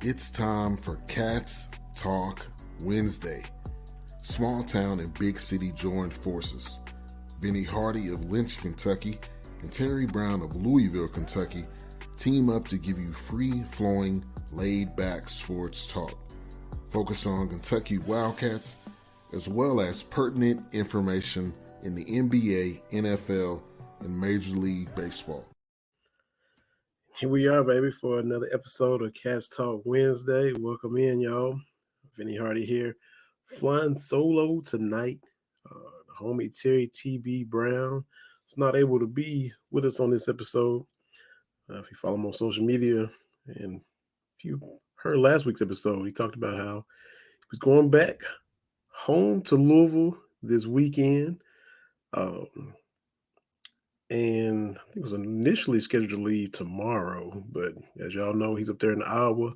It's time for Cats Talk Wednesday. Small town and big city joined forces. Vinny Hardy of Lynch, Kentucky, and Terry Brown of Louisville, Kentucky, team up to give you free-flowing, laid-back sports talk. Focus on Kentucky Wildcats, as well as pertinent information in the NBA, NFL, and Major League Baseball. Here we are, baby, for another episode of Cats Talk Wednesday. Welcome in, y'all. Vinny Hardy here, flying solo tonight. The homie Terry T.B. Brown is not able to be with us on this episode. If you follow him on social media, and if you heard last week's episode, he talked about how he was going back home to Louisville this weekend. And I think it was initially scheduled to leave tomorrow, but as y'all know, he's up there in Iowa.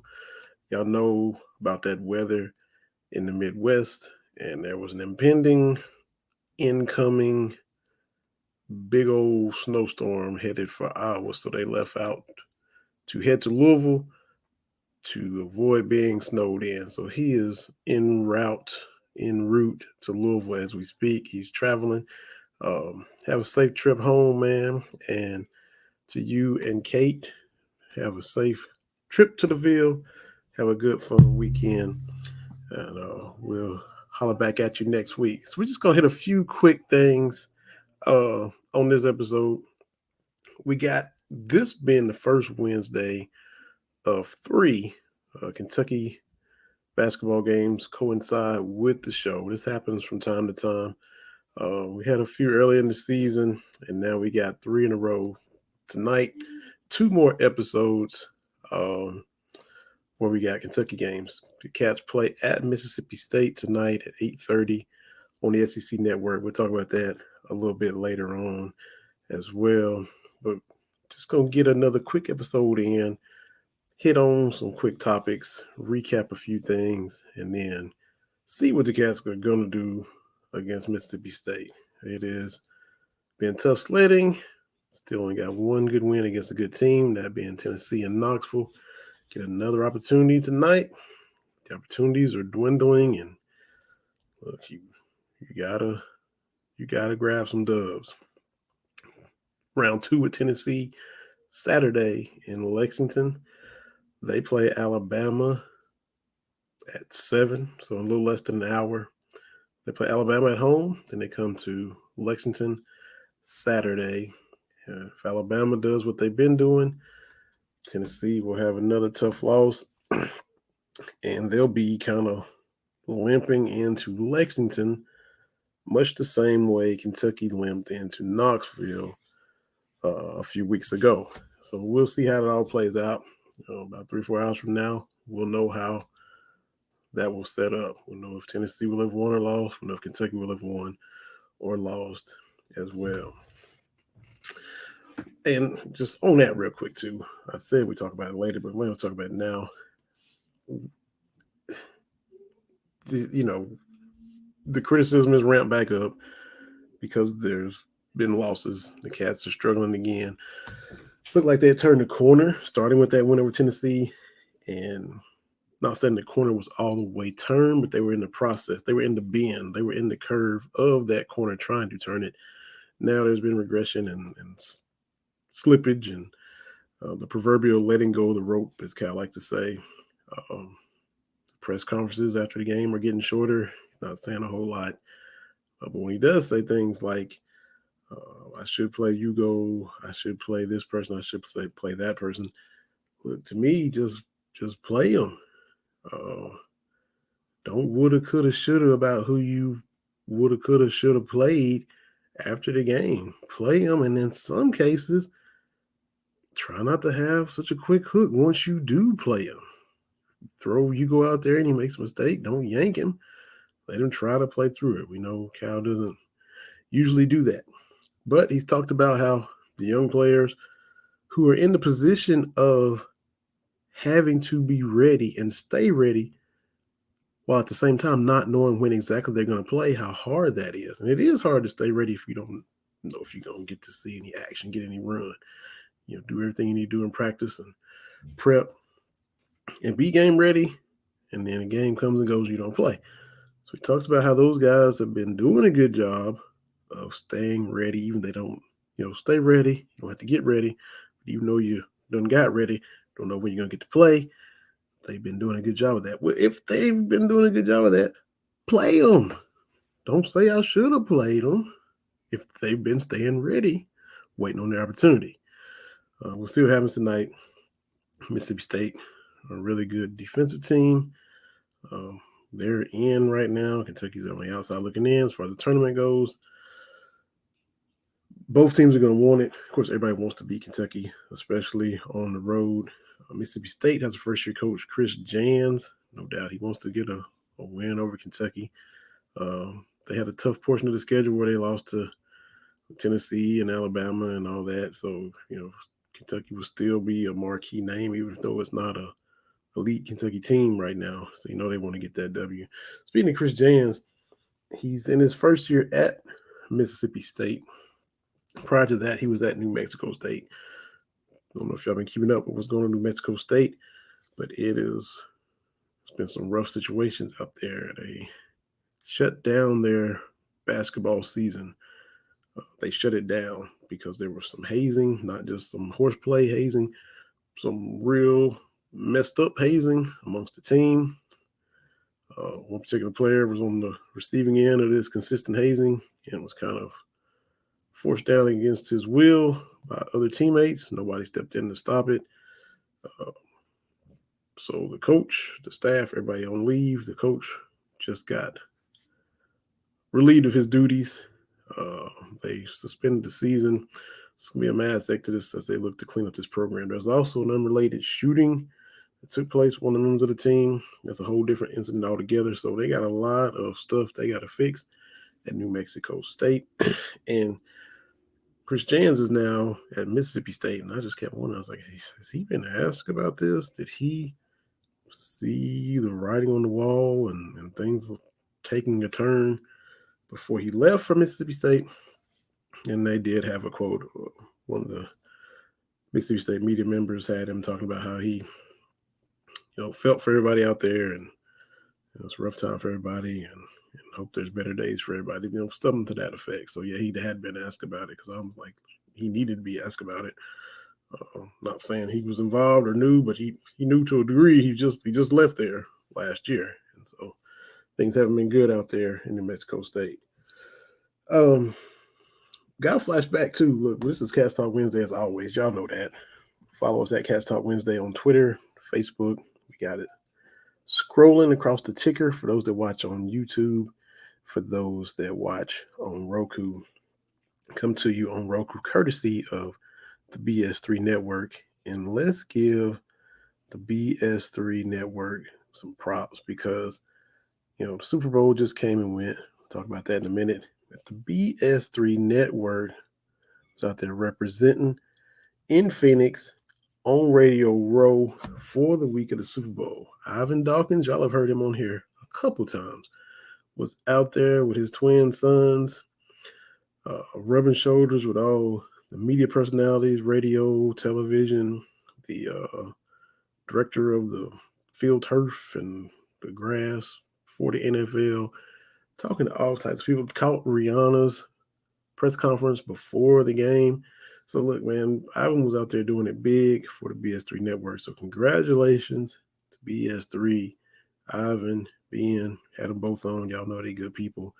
Y'all know about that weather in the Midwest, and there was an impending, incoming, big old snowstorm headed for Iowa, so they left out to head to Louisville to avoid being snowed in. So he is en route to Louisville as we speak. He's traveling. Have a safe trip home, man. And to you and Kate, have a safe trip to the Ville. Have a good, fun weekend. And we'll holler back at you next week. So we're just going to hit a few quick things on this episode. We got this being the first Wednesday of 3 Kentucky basketball games coincide with the show. This happens from time to time. We had a few early in the season, and now we got 3 in a row. Tonight, 2 more episodes where we got Kentucky games. The Cats play at Mississippi State tonight at 8:30 on the SEC Network. We'll talk about that a little bit later on as well. But just going to get another quick episode in, hit on some quick topics, recap a few things, and then see what the Cats are going to do against Mississippi State. It is been tough sledding. Still only got one good win against a good team, that being Tennessee and Knoxville. Get another opportunity tonight. The opportunities are dwindling, and look, you gotta grab some dubs. Round 2 with Tennessee Saturday in Lexington. They play Alabama at 7, so a little less than an hour. They play Alabama at home, then they come to Lexington Saturday. If Alabama does what they've been doing, Tennessee will have another tough loss, and they'll be kind of limping into Lexington much the same way Kentucky limped into Knoxville a few weeks ago. So we'll see how it all plays out. About 3-4 hours from now, we'll know how that will set up. We'll know if Tennessee will have won or lost. We'll know if Kentucky will have won or lost as well. And just on that real quick, too, I said we talk about it later, but we're going to talk about it now. The criticism is ramped back up because there's been losses. The Cats are struggling again. Looked like they had turned the corner, starting with that win over Tennessee. And not saying the corner was all the way turned, but they were in the process. They were in the bend. They were in the curve of that corner trying to turn it. Now there's been regression and slippage and the proverbial letting go of the rope, as Cal like to say. Press conferences after the game are getting shorter. He's not saying a whole lot. But when he does say things like, I should play Hugo, I should play this person, I should play that person, look, to me, just play them. Don't woulda, coulda, shoulda about who you woulda, coulda, shoulda played after the game. Play them, and in some cases, try not to have such a quick hook once you do play him. Throw Hugo out there and he makes a mistake, don't yank him. Let him try to play through it. We know Cal doesn't usually do that. But he's talked about how the young players who are in the position of having to be ready and stay ready while at the same time not knowing when exactly they're going to play, how hard that is. And it is hard to stay ready if you don't know if you're going to get to see any action, get any run. Do everything you need to do in practice and prep. and be game ready. And then a game comes and goes, you don't play. So he talks about how those guys have been doing a good job of staying ready, even they don't, stay ready. You don't have to get ready. But even though you done got ready, don't know when you're going to get to play. They've been doing a good job of that. Well, if they've been doing a good job of that, play them. Don't say I should have played them. If they've been staying ready, waiting on their opportunity. We'll see what happens tonight. Mississippi State, a really good defensive team. They're in right now. Kentucky's on the outside looking in as far as the tournament goes. Both teams are going to want it. Of course, everybody wants to beat Kentucky, especially on the road. Mississippi State has a first-year coach, Chris Jans. No doubt he wants to get a win over Kentucky. They had a tough portion of the schedule where they lost to Tennessee and Alabama and all that. So, Kentucky will still be a marquee name, even though it's not a elite Kentucky team right now. So, they want to get that W. Speaking of Chris Jans, he's in his first year at Mississippi State. Prior to that, he was at New Mexico State. I don't know if y'all been keeping up with what's going on in New Mexico State, but it's been some rough situations out there. They shut down their basketball season. They shut it down because there was some hazing, not just some horseplay hazing, some real messed up hazing amongst the team. One particular player was on the receiving end of this consistent hazing and was kind of forced down against his will by other teammates. Nobody stepped in to stop it. So the coach, the staff, everybody on leave. The coach just got relieved of his duties. They suspended the season. It's going to be a mass exodus as they look to clean up this program. There's also an unrelated shooting that took place with one of the members of the team. That's a whole different incident altogether. So they got a lot of stuff they got to fix at New Mexico State. And Chris Jans is now at Mississippi State. And I just kept wondering, I was like, hey, has he been asked about this? Did he see the writing on the wall and things taking a turn before he left for Mississippi State? And they did have a quote. One of the Mississippi State media members had him talking about how he, felt for everybody out there, and it's a rough time for everybody, and hope there's better days for everybody. Something to that effect. So yeah, he had been asked about it because I'm like, he needed to be asked about it. Not saying he was involved or knew, but he knew to a degree. He just left there last year, and so things haven't been good out there in New Mexico State. Got a flashback too. Look, this is Cats Talk Wednesday as always. Y'all know that. Follow us at Cats Talk Wednesday on Twitter, Facebook. We got it scrolling across the ticker for those that watch on YouTube, for those that watch on Roku. Come to you on Roku, courtesy of the BS3 Network. And let's give the BS3 Network some props because, the Super Bowl just came and went. We'll talk about that in a minute. But the BS3 Network is out there representing in Phoenix on Radio Row for the week of the Super Bowl. Ivan Dawkins, y'all have heard him on here a couple times, was out there with his twin sons, rubbing shoulders with all the media personalities, radio, television, the director of the field turf and the grass for the NFL, talking to all types of people. Caught Rihanna's press conference before the game. So look, man, Ivan was out there doing it big for the BS3 Network. So congratulations to BS3, Ivan, Ben, had them both on. Y'all know they good people.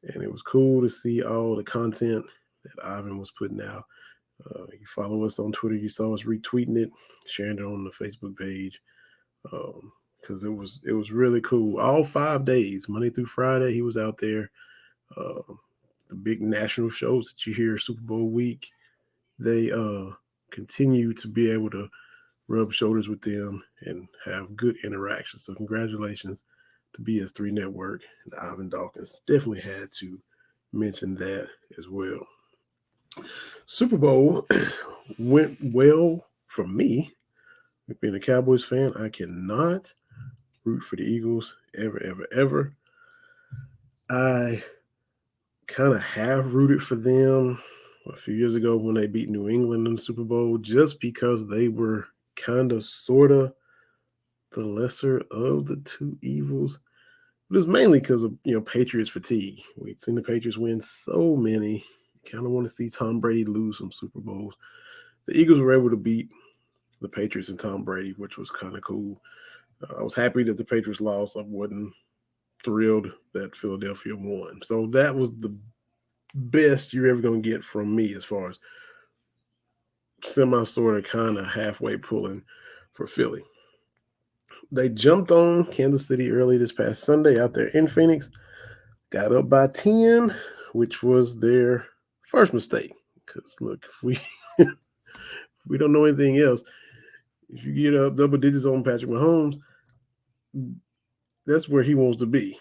And it was cool to see all the content that Ivan was putting out. You follow us on Twitter. You saw us retweeting it, sharing it on the Facebook page. Because it was really cool. All 5 days, Monday through Friday, he was out there. The big national shows that you hear Super Bowl week, they continue to be able to rub shoulders with them and have good interactions. So congratulations to BS3 Network and Ivan Dawkins. Definitely had to mention that as well. Super Bowl went well for me. Being a Cowboys fan, I cannot root for the Eagles ever, ever, ever. I kind of have rooted for them a few years ago when they beat New England in the Super Bowl, just because they were kind of, sort of the lesser of the two evils. But it's mainly because of Patriots fatigue. We've seen the Patriots win so many. Kind of want to see Tom Brady lose some Super Bowls. The Eagles were able to beat the Patriots and Tom Brady, which was kind of cool. I was happy that the Patriots lost. I wasn't thrilled that Philadelphia won. So that was the best you're ever going to get from me as far as semi sort of kind of halfway pulling for Philly. They jumped on Kansas City early this past Sunday out there in Phoenix, got up by 10, which was their first mistake. Because look, if we don't know anything else, if you get up double digits on Patrick Mahomes, that's where he wants to be.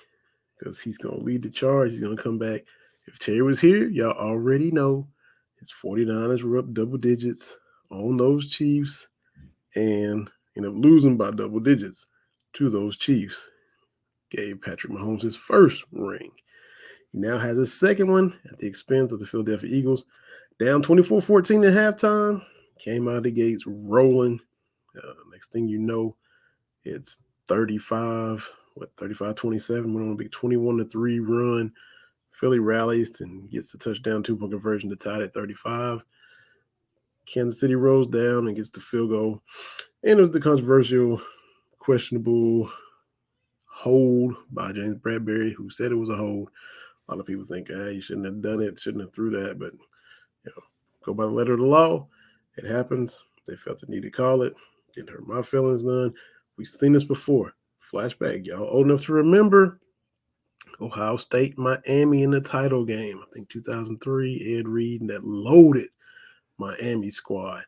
Because he's going to lead the charge. He's going to come back. If Terry was here, y'all already know his 49ers were up double digits on those Chiefs and ended up losing by double digits to those Chiefs. Gave Patrick Mahomes his first ring. He now has his second one at the expense of the Philadelphia Eagles. Down 24-14 at halftime. Came out of the gates rolling. Next thing you know, it's 35-27. Went on a big 21-3 run. Philly rallies and gets the touchdown 2-point conversion to tie it at 35. Kansas City rolls down and gets the field goal. And it was the controversial, questionable hold by James Bradbury, who said it was a hold. A lot of people think, you shouldn't have done it, shouldn't have threw that. But, go by the letter of the law. It happens. They felt the need to call it. Didn't hurt my feelings none. We've seen this before. Flashback, y'all old enough to remember Ohio State, Miami in the title game. I think 2003, Ed Reed and that loaded Miami squad.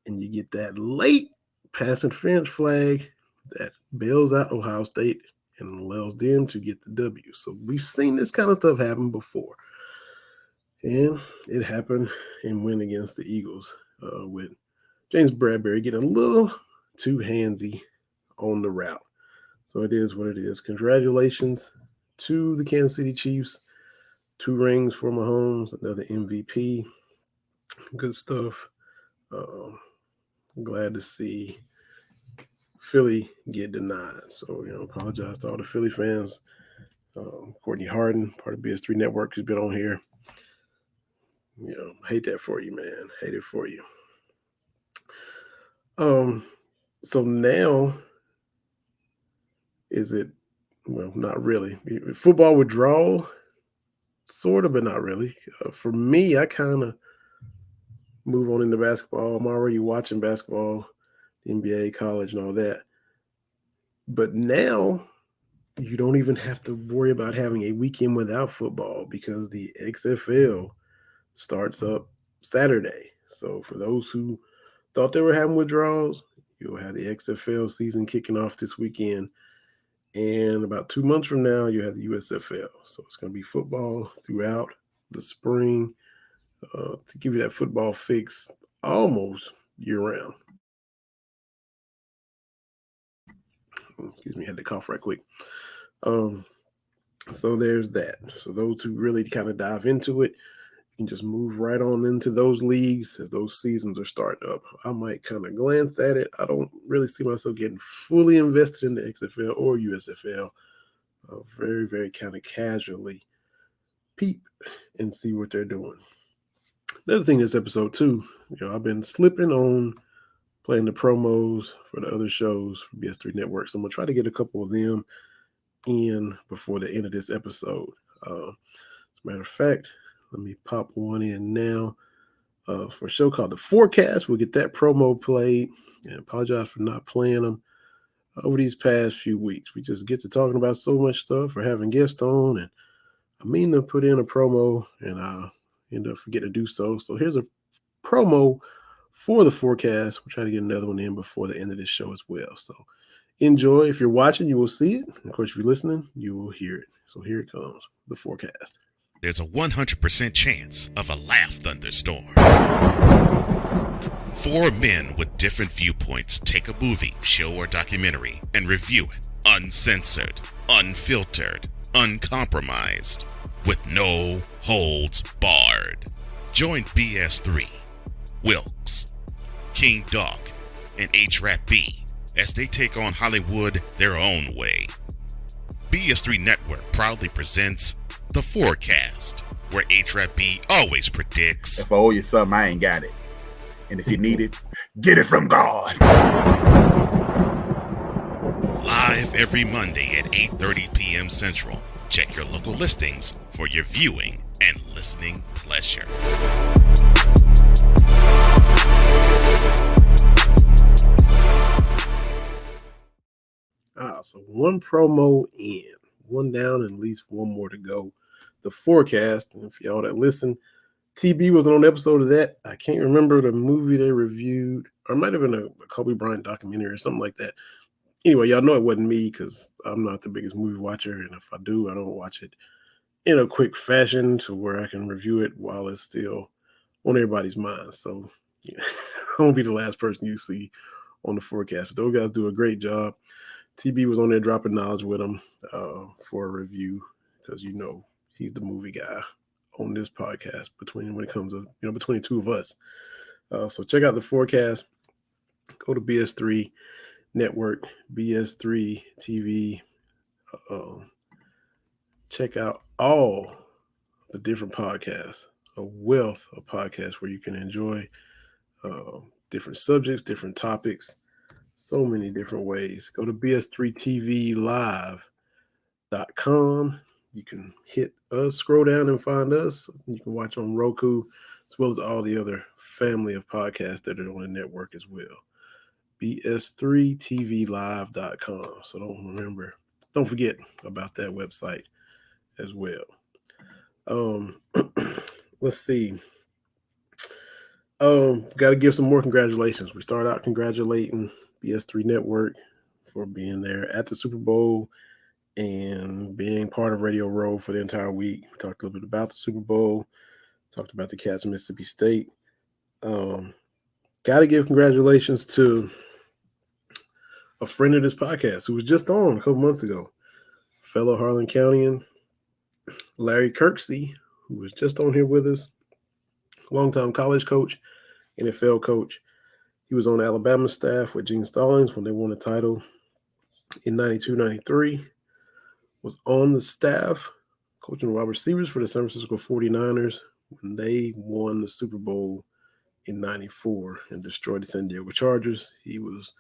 And you get that late pass interference flag that bails out Ohio State and allows them to get the W. So we've seen this kind of stuff happen before. And it happened and went against the Eagles with James Bradbury getting a little too handsy on the route. So it is what it is. Congratulations to the Kansas City Chiefs. 2 rings for Mahomes, another MVP. Good stuff. Glad to see Philly get denied. So, apologize to all the Philly fans. Courtney Harden, part of BS3 Network, has been on here. Hate that for you, man. Hate it for you. So now, is it, well, not really. Football withdrawal, sort of, but not really. For me, I kind of move on into basketball. I'm already watching basketball, NBA, college, and all that. But now you don't even have to worry about having a weekend without football because the XFL starts up Saturday. So for those who thought they were having withdrawals, you'll have the XFL season kicking off this weekend. And about 2 months from now, you have the USFL. So it's going to be football throughout the spring to give you that football fix almost year-round. Excuse me, I had to cough right quick. So there's that. So those who really kind of dive into it, you can just move right on into those leagues as those seasons are starting up. I might kind of glance at it. I don't really see myself getting fully invested in the XFL or USFL. Very, very kind of casually peep and see what they're doing. Another thing this episode too, I've been slipping on playing the promos for the other shows for BS3 Network. So I'm going to try to get a couple of them in before the end of this episode. As a matter of fact, let me pop one in now for a show called The Forecast. We'll get that promo played. And apologize for not playing them over these past few weeks. We just get to talking about so much stuff or having guests on. And I mean to put in a promo and I end up forgetting to do so. So here's a promo for The Forecast. We'll try to get another one in before the end of this show as well. So enjoy. If you're watching, you will see it. Of course, if you're listening, you will hear it. So here it comes, The Forecast. There's a 100% chance of a laugh thunderstorm. 4 men with different viewpoints take a movie, show, or documentary and review it uncensored, unfiltered, uncompromised, with no holds barred. Join BS3, Wilkes, King Dog, and H-Rap B as they take on Hollywood their own way. BS3 Network proudly presents The Forecast, where HRAP always predicts, if I owe you something, I ain't got it. And if you need it, get it from God. live every Monday at 8:30 p.m. Central. Check your local listings for your viewing and listening pleasure. So one promo in, one down, and at least one more to go. The Forecast, and for y'all that listen, TB was on an episode of that. I can't remember the movie they reviewed, or it might have been a Kobe Bryant documentary or something like that. Anyway, y'all know it wasn't me because I'm not the biggest movie watcher, and if I do, I don't watch it in a quick fashion to where I can review it while it's still on everybody's mind. So yeah, I won't be the last person you see on the Forecast. But those guys do a great job. TB was on there dropping knowledge with him for a review because he's the movie guy on this podcast between the two of us. So check out the Forecast. Go to BS3 Network, BS3 TV. Check out all the different podcasts, a wealth of podcasts where you can enjoy different subjects, different topics, so many different ways. Go to bs3tvlive.com. You can hit us, scroll down and find us. You can watch on Roku, as well as all the other family of podcasts that are on the network as well. bs3tvlive.com. So don't forget about that website as well. Let's see. Got to give some more congratulations. We start out congratulating BS3 Network for being there at the Super Bowl and being part of Radio Row for the entire week. We talked a little bit about the Super Bowl, talked about the Cats of Mississippi State. Got to give congratulations to a friend of this podcast who was just on a couple months ago, fellow Harlan Countyan, Larry Kirksey, who was just on here with us, longtime college coach, NFL coach. He was on Alabama's staff with Gene Stallings when they won the title in 92-93. Was on the staff coaching wide receivers for the San Francisco 49ers when they won the Super Bowl in 94 and destroyed the San Diego Chargers. He was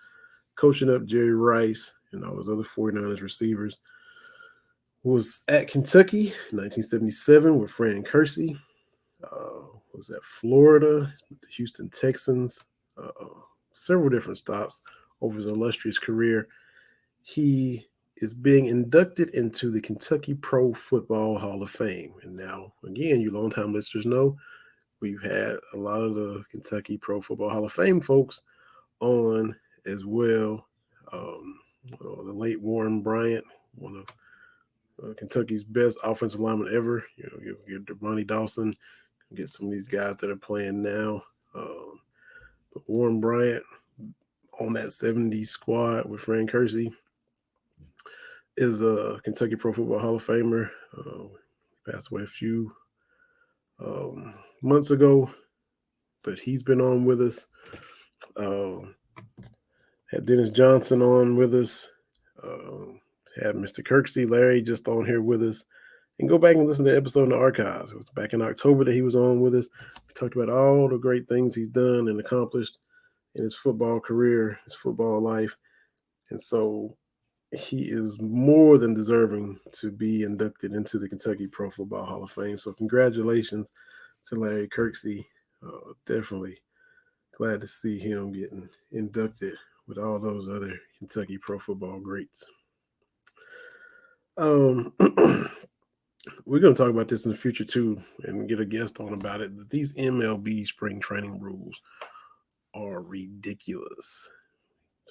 coaching up Jerry Rice and all those other 49ers receivers. Was at Kentucky in 1977 with Fran Kirksey. Was at Florida, the Houston Texans, several different stops over his illustrious career. He is being inducted into the Kentucky Pro Football Hall of Fame. And now, again, you longtime listeners know, we've had a lot of the Kentucky Pro Football Hall of Fame folks on as well. The late Warren Bryant, one of Kentucky's best offensive linemen ever. You get Devontae Dawson, get some of these guys that are playing now. But Warren Bryant on that 70s squad with Fran Kirksey is a Kentucky Pro Football Hall of Famer. Passed away a few months ago, but he's been on with us. Had Dennis Johnson on with us. Had Mr. Kirksey, Larry, just on here with us. And go back and listen to the episode in the archives. It was back in October that he was on with us. We talked about all the great things he's done and accomplished in his football career, his football life. And so he is more than deserving to be inducted into the Kentucky Pro Football Hall of Fame. So congratulations to Larry Kirksey. Definitely glad to see him getting inducted with all those other Kentucky Pro Football greats. We're going to talk about this in the future too and get a guest on about it. These MLB spring training rules are ridiculous.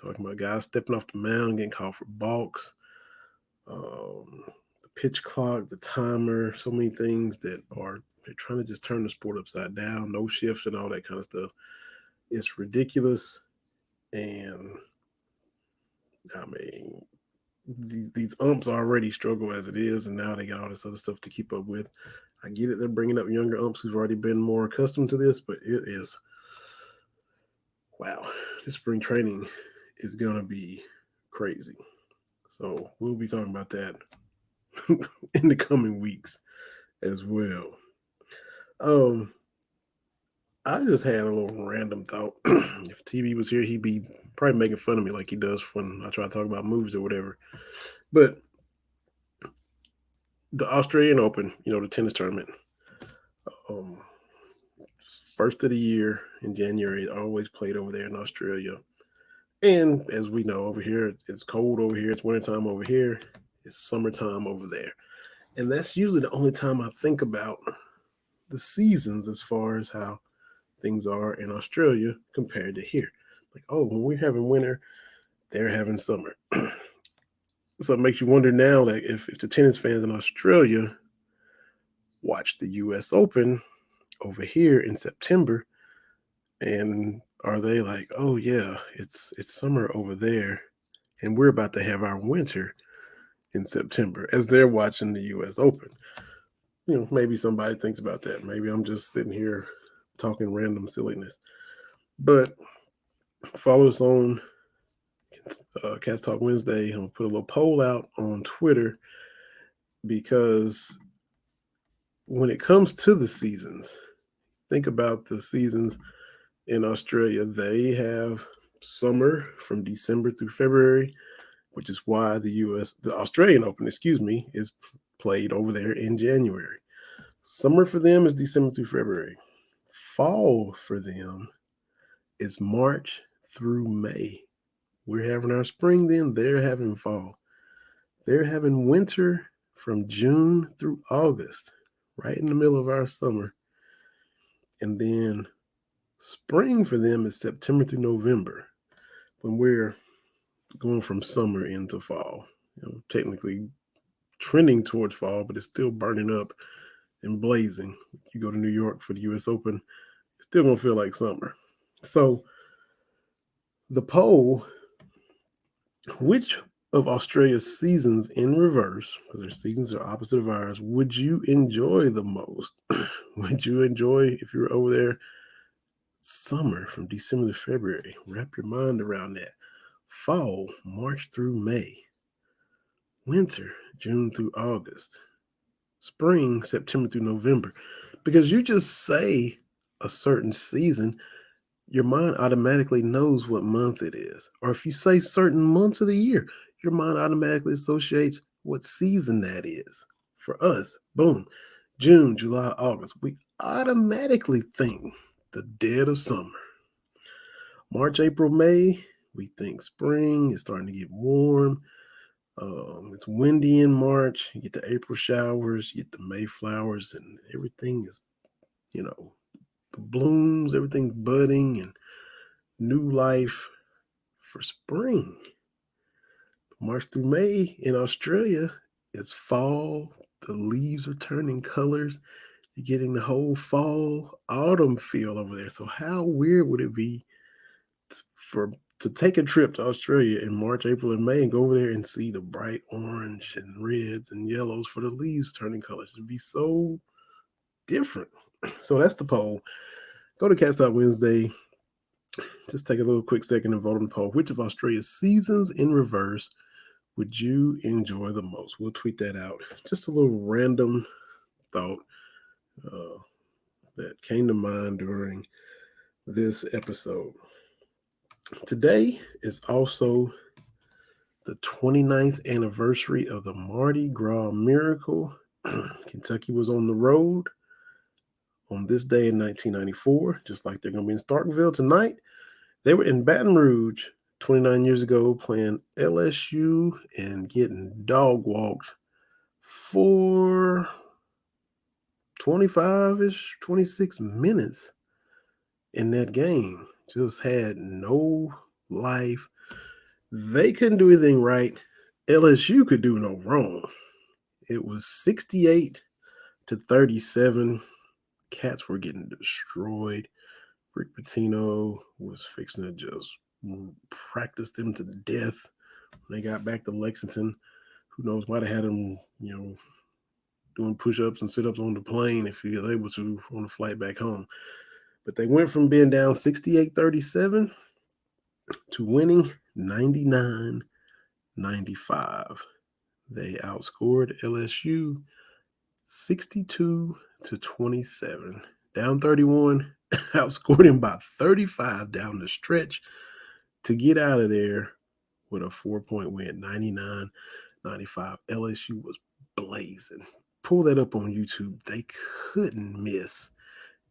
Talking about guys stepping off the mound, getting called for balks, the pitch clock, the timer, so many things that they're trying to just turn the sport upside down, no shifts and all that kind of stuff. It's ridiculous. And I mean, these umps already struggle as it is, and now they got all this other stuff to keep up with. I get it. They're bringing up younger umps who've already been more accustomed to this, but it is, wow, this spring training is going to be crazy. So we'll be talking about that in the coming weeks as well. Um, I just had a little random thought. If TB was here, he'd be probably making fun of me like he does when I try to talk about movies or whatever. But the Australian Open, the tennis tournament, um, first of the year in January, always played over there in Australia. And as we know, over here, it's cold over here. It's wintertime over here. It's summertime over there. And that's usually the only time I think about the seasons as far as how things are in Australia compared to here. Like, oh, when we're having winter, they're having summer. So it makes you wonder now, like, if the tennis fans in Australia watch the U.S. Open over here in September, and are they like, oh yeah, it's summer over there, and we're about to have our winter in September as they're watching the U.S. Open? Maybe somebody thinks about that. Maybe I'm just sitting here talking random silliness. But follow us on Cats Talk Wednesday. I'm going to put a little poll out on Twitter, because when it comes to the seasons, think about the seasons in Australia. They have summer from December through February, which is why the Australian Open, is played over there in January. Summer for them is December through February. Fall for them is March through May. We're having our spring then, they're having fall. They're having winter from June through August, right in the middle of our summer. And then spring for them is September through November, when we're going from summer into fall. Technically trending towards fall, but it's still burning up and blazing. You go to New York for the U.S. Open, it's still going to feel like summer. So the poll, which of Australia's seasons in reverse, because their seasons are opposite of ours, would you enjoy the most? Would you enjoy, if you were over there, summer from December to February? Wrap your mind around that. Fall, March through May. Winter, June through August. Spring, September through November. Because you just say a certain season, your mind automatically knows what month it is. Or if you say certain months of the year, your mind automatically associates what season that is. For us, boom, June, July, August, we automatically think the dead of summer. March, April, May, we think spring. It's starting to get warm. It's windy in March. You get the April showers, you get the May flowers, and everything is, the blooms, everything's budding and new life for spring. March through May in Australia is fall. The leaves are turning colors. You're getting the whole fall, autumn feel over there. So how weird would it be to take a trip to Australia in March, April, and May and go over there and see the bright orange and reds and yellows for the leaves turning colors? It'd be so different. So that's the poll. Go to Cats Out Wednesday. Just take a little quick second and vote on the poll. Which of Australia's seasons in reverse would you enjoy the most? We'll tweet that out. Just a little random thought that came to mind during this episode. Today is also the 29th anniversary of the Mardi Gras miracle. Kentucky was on the road on this day in 1994, just like they're going to be in Starkville tonight. They were in Baton Rouge 29 years ago playing LSU and getting dog walked for 25-ish, 26 minutes in that game. Just had no life. They couldn't do anything right. LSU could do no wrong. It was 68-37. Cats were getting destroyed. Rick Pitino was fixing to just practice them to death when they got back to Lexington. Who knows, might have had them, doing push-ups and sit-ups on the plane if he was able to on the flight back home. But they went from being down 68-37 to winning 99-95. They outscored LSU 62-27. Down 31, outscored him by 35 down the stretch to get out of there with a 4-point win, 99-95. LSU was blazing. Pull that up on YouTube. They couldn't miss.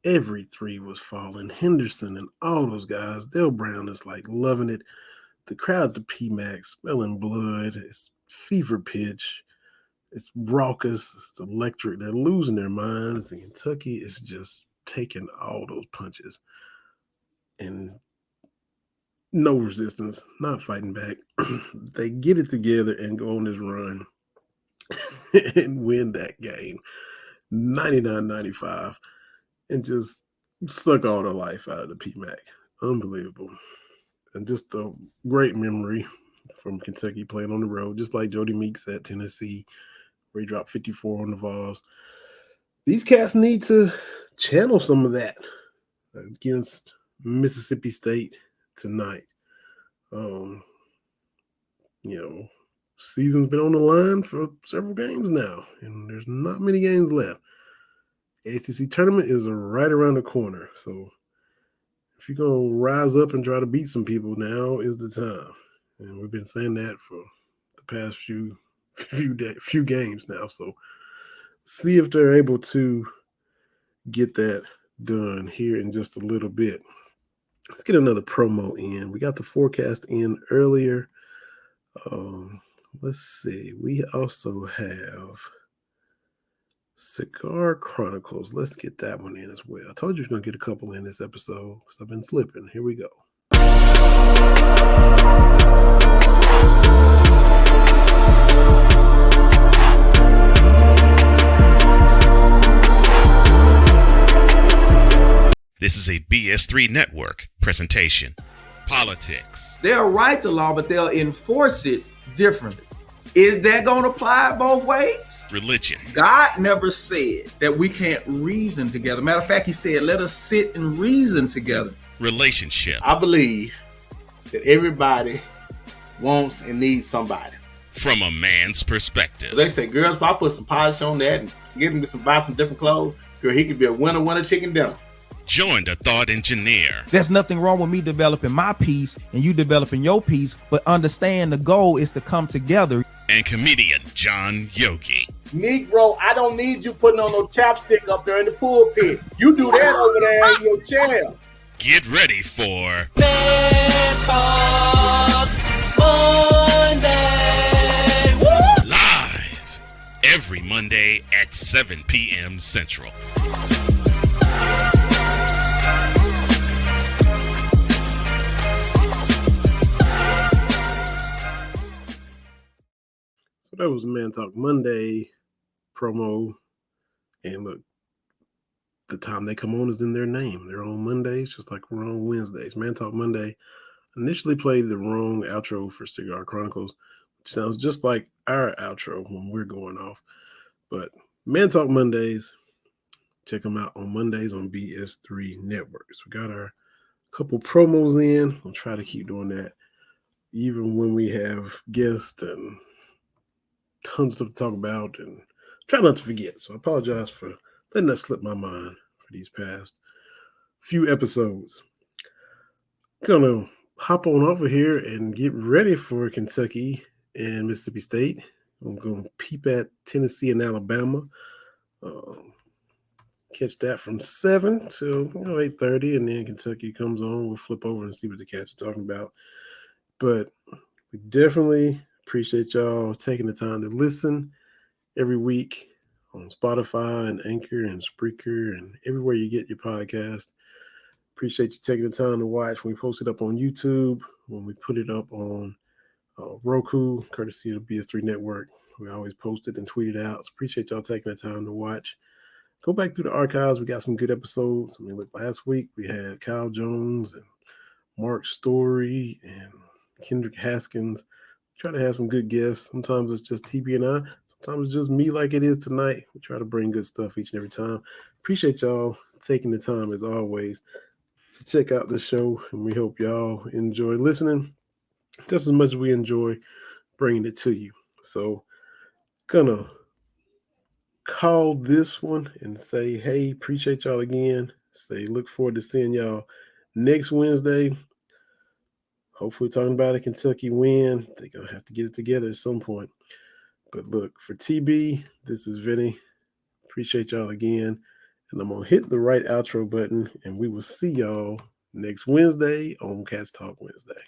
Every three was falling. Henderson and all those guys. Dale Brown is like loving it. The crowd at the PMAC smelling blood. It's fever pitch. It's raucous. It's electric. They're losing their minds. And Kentucky is just taking all those punches. And no resistance, not fighting back. They get it together and go on this run and win that game 99-95 and just suck all the life out of the PMAC. Unbelievable. And just a great memory from Kentucky playing on the road, just like Jody Meeks at Tennessee, where he dropped 54 on the Vols. These cats need to channel some of that against Mississippi State tonight. Season's been on the line for several games now, and there's not many games left. ACC tournament is right around the corner, so if you're going to rise up and try to beat some people, now is the time. And we've been saying that for the past few games now, so see if they're able to get that done here in just a little bit. Let's get another promo in. We got the forecast in earlier. Let's see. We also have Cigar Chronicles. Let's get that one in as well. I told you we're going to get a couple in this episode because I've been slipping. Here we go. This is a BS3 Network presentation. Politics. They'll write the law, but they'll enforce it differently. Is that going to apply both ways? Religion. God never said that we can't reason together. Matter of fact, he said, let us sit and reason together. Relationship. I believe that everybody wants and needs somebody. From a man's perspective. They say, girls, if I put some polish on that and get him to buy some different clothes, girl, he could be a winner chicken dinner. Join the thought engineer. There's nothing wrong with me developing my piece and you developing your piece, but understand the goal is to come together. And comedian John Yogi. Negro, I don't need you putting on no chapstick up there in the pulpit. You do that over there in your chair. Get ready for Man Talk Monday. Woo! Live every Monday at 7 p.m. Central. That was Man Talk Monday promo. And look, the time they come on is in their name. They're on Mondays, just like we're on Wednesdays. Man Talk Monday initially played the wrong outro for Cigar Chronicles, which sounds just like our outro when we're going off. But Man Talk Mondays, check them out on Mondays on BS3 Networks. We got our couple promos in. We'll try to keep doing that even when we have guests and tons of stuff to talk about, and try not to forget. So I apologize for letting that slip my mind for these past few episodes. Gonna hop on over here and get ready for Kentucky and Mississippi State. I'm gonna peep at Tennessee and Alabama. Catch that from 7 to 8:30, and then Kentucky comes on. We'll flip over and see what the cats are talking about. But we definitely appreciate y'all taking the time to listen every week on Spotify and Anchor and Spreaker and everywhere you get your podcast. Appreciate you taking the time to watch when we post it up on YouTube, when we put it up on Roku, courtesy of the BS3 Network. We always post it and tweet it out. So appreciate y'all taking the time to watch. Go back through the archives. We got some good episodes. I mean, look, last week we had Kyle Jones and Mark Story and Kendrick Haskins. Try to have some good guests. Sometimes it's just TB and I. Sometimes it's just me like it is tonight. We try to bring good stuff each and every time. Appreciate y'all taking the time as always to check out the show, and we hope y'all enjoy listening just as much as we enjoy bringing it to you. So, gonna call this one and say, hey, appreciate y'all again. Say, look forward to seeing y'all next Wednesday. Hopefully talking about a Kentucky win. They're going to have to get it together at some point. But look, for TB, this is Vinny. Appreciate y'all again. And I'm going to hit the right outro button, and we will see y'all next Wednesday on Cats Talk Wednesday.